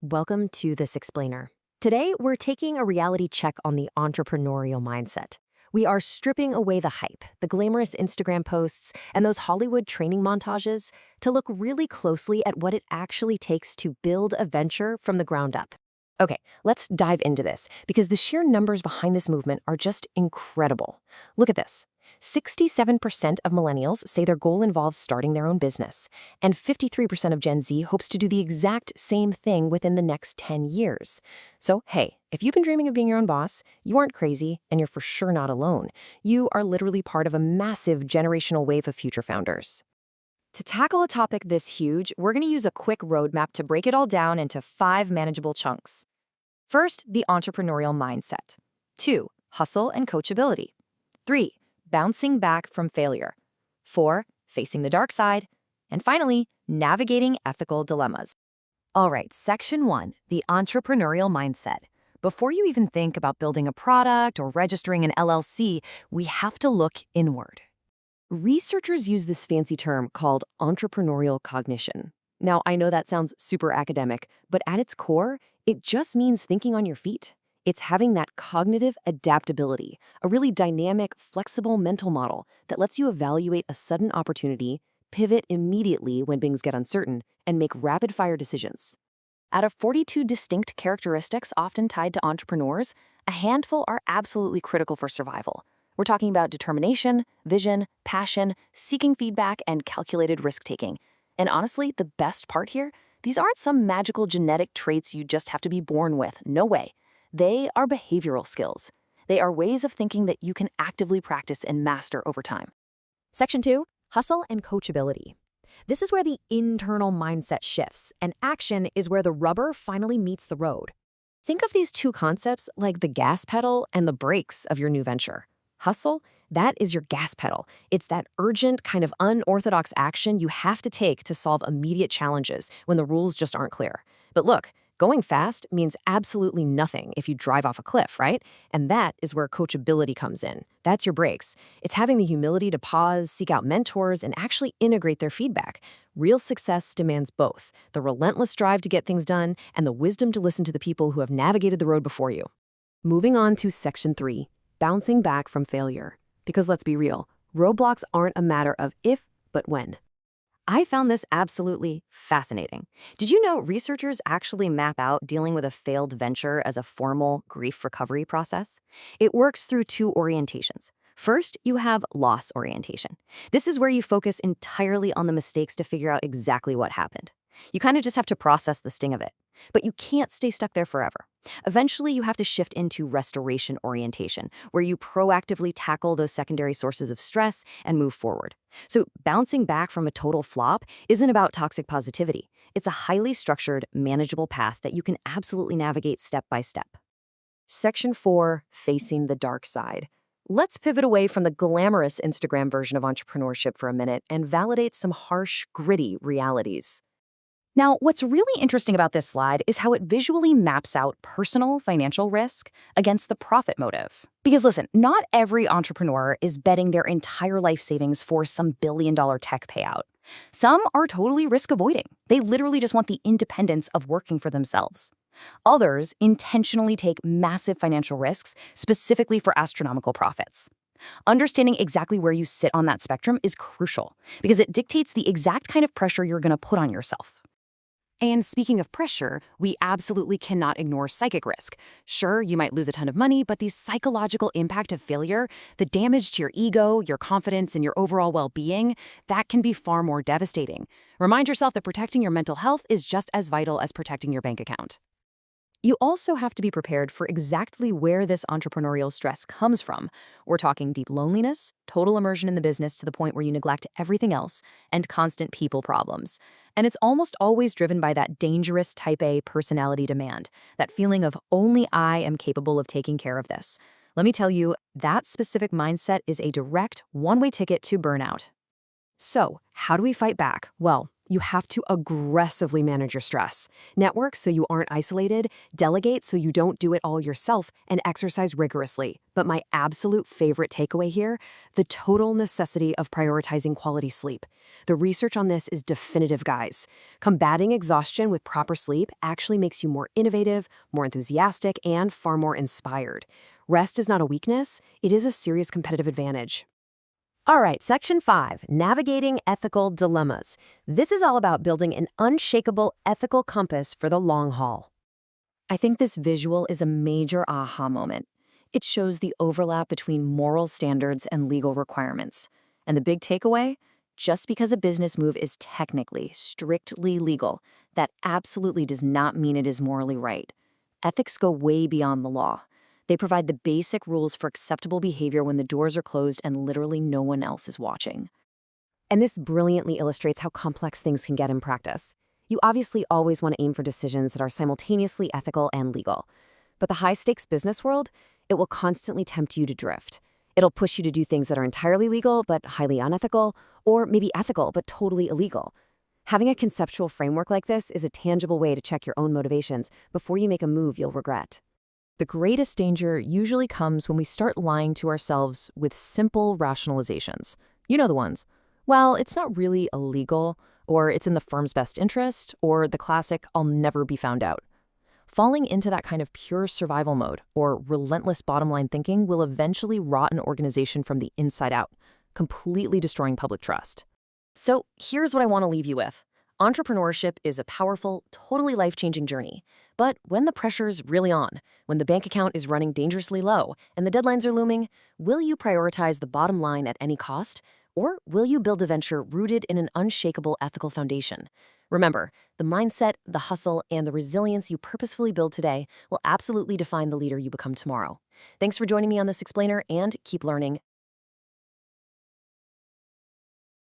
Welcome to This Explainer. Today, we're taking a reality check on the entrepreneurial mindset. We are stripping away the hype, the glamorous Instagram posts, and those Hollywood training montages to look really closely at what it actually takes to build a venture from the ground up. Okay, let's dive into this because the sheer numbers behind this movement are just incredible. Look at this. 67% of millennials say their goal involves starting their own business, and 53% of Gen Z hopes to do the exact same thing within the next 10 years. So, hey, if you've been dreaming of being your own boss, you aren't crazy, and you're for sure not alone. You are literally part of a massive generational wave of future founders. To tackle a topic this huge, we're going to use a quick roadmap to break it all down into 5 manageable chunks. First, the entrepreneurial mindset. 2, hustle and coachability. 3, bouncing back from failure. 4, facing the dark side. And finally, navigating ethical dilemmas. All right, section 1, the entrepreneurial mindset. Before you even think about building a product or registering an LLC, we have to look inward. Researchers use this fancy term called entrepreneurial cognition. Now, I know that sounds super academic, but at its core, it just means thinking on your feet. It's having that cognitive adaptability, a really dynamic, flexible mental model that lets you evaluate a sudden opportunity, pivot immediately when things get uncertain, and make rapid-fire decisions. Out of 42 distinct characteristics often tied to entrepreneurs, a handful are absolutely critical for survival. We're talking about determination, vision, passion, seeking feedback, and calculated risk-taking. And honestly, the best part here, these aren't some magical genetic traits you just have to be born with. No way. They are behavioral skills. They are ways of thinking that you can actively practice and master over time. Section 2, hustle and coachability. This is where the internal mindset shifts, and action is where the rubber finally meets the road. Think of these two concepts like the gas pedal and the brakes of your new venture. Hustle, that is your gas pedal. It's that urgent, kind of unorthodox action you have to take to solve immediate challenges when the rules just aren't clear. But look, going fast means absolutely nothing if you drive off a cliff, right? And that is where coachability comes in. That's your brakes. It's having the humility to pause, seek out mentors, and actually integrate their feedback. Real success demands both, the relentless drive to get things done and the wisdom to listen to the people who have navigated the road before you. Moving on to section 3, bouncing back from failure. Because let's be real, roadblocks aren't a matter of if, but when. I found this absolutely fascinating. Did you know researchers actually map out dealing with a failed venture as a formal grief recovery process? It works through 2 orientations. First, you have loss orientation. This is where you focus entirely on the mistakes to figure out exactly what happened. You kind of just have to process the sting of it. But you can't stay stuck there forever. Eventually, you have to shift into restoration orientation, where you proactively tackle those secondary sources of stress and move forward. So bouncing back from a total flop isn't about toxic positivity. It's a highly structured, manageable path that you can absolutely navigate step by step. Section 4, facing the dark side. Let's pivot away from the glamorous Instagram version of entrepreneurship for a minute and validate some harsh, gritty realities. Now, what's really interesting about this slide is how it visually maps out personal financial risk against the profit motive. Because listen, not every entrepreneur is betting their entire life savings for some billion-dollar tech payout. Some are totally risk avoiding. They literally just want the independence of working for themselves. Others intentionally take massive financial risks specifically for astronomical profits. Understanding exactly where you sit on that spectrum is crucial because it dictates the exact kind of pressure you're going to put on yourself. And speaking of pressure, we absolutely cannot ignore psychic risk. Sure, you might lose a ton of money, but the psychological impact of failure, the damage to your ego, your confidence, and your overall well-being, that can be far more devastating. Remind yourself that protecting your mental health is just as vital as protecting your bank account. You also have to be prepared for exactly where this entrepreneurial stress comes from. We're talking deep loneliness, total immersion in the business to the point where you neglect everything else, and constant people problems. And it's almost always driven by that dangerous type A personality demand, that feeling of only I am capable of taking care of this. Let me tell you, that specific mindset is a direct one-way ticket to burnout. So, how do we fight back? Well, You have to aggressively manage your stress. Network so you aren't isolated, delegate so you don't do it all yourself, and exercise rigorously. But my absolute favorite takeaway here, the total necessity of prioritizing quality sleep. The research on this is definitive, guys. Combating exhaustion with proper sleep actually makes you more innovative, more enthusiastic, and far more inspired. Rest is not a weakness, it is a serious competitive advantage. All right, Section 5, Navigating Ethical Dilemmas. This is all about building an unshakable ethical compass for the long haul. I think this visual is a major aha moment. It shows the overlap between moral standards and legal requirements. And the big takeaway? Just because a business move is technically, strictly legal, that absolutely does not mean it is morally right. Ethics go way beyond the law. They provide the basic rules for acceptable behavior when the doors are closed and literally no one else is watching. And this brilliantly illustrates how complex things can get in practice. You obviously always want to aim for decisions that are simultaneously ethical and legal. But the high-stakes business world, it will constantly tempt you to drift. It'll push you to do things that are entirely legal but highly unethical, or maybe ethical but totally illegal. Having a conceptual framework like this is a tangible way to check your own motivations before you make a move you'll regret. The greatest danger usually comes when we start lying to ourselves with simple rationalizations. You know the ones. Well, it's not really illegal, or it's in the firm's best interest, or the classic, I'll never be found out. Falling into that kind of pure survival mode, or relentless bottom-line thinking, will eventually rot an organization from the inside out, completely destroying public trust. So here's what I want to leave you with. Entrepreneurship is a powerful, totally life-changing journey. But when the pressure's really on, when the bank account is running dangerously low, and the deadlines are looming, will you prioritize the bottom line at any cost? Or will you build a venture rooted in an unshakable ethical foundation? Remember, the mindset, the hustle, and the resilience you purposefully build today will absolutely define the leader you become tomorrow. Thanks for joining me on this explainer, and keep learning,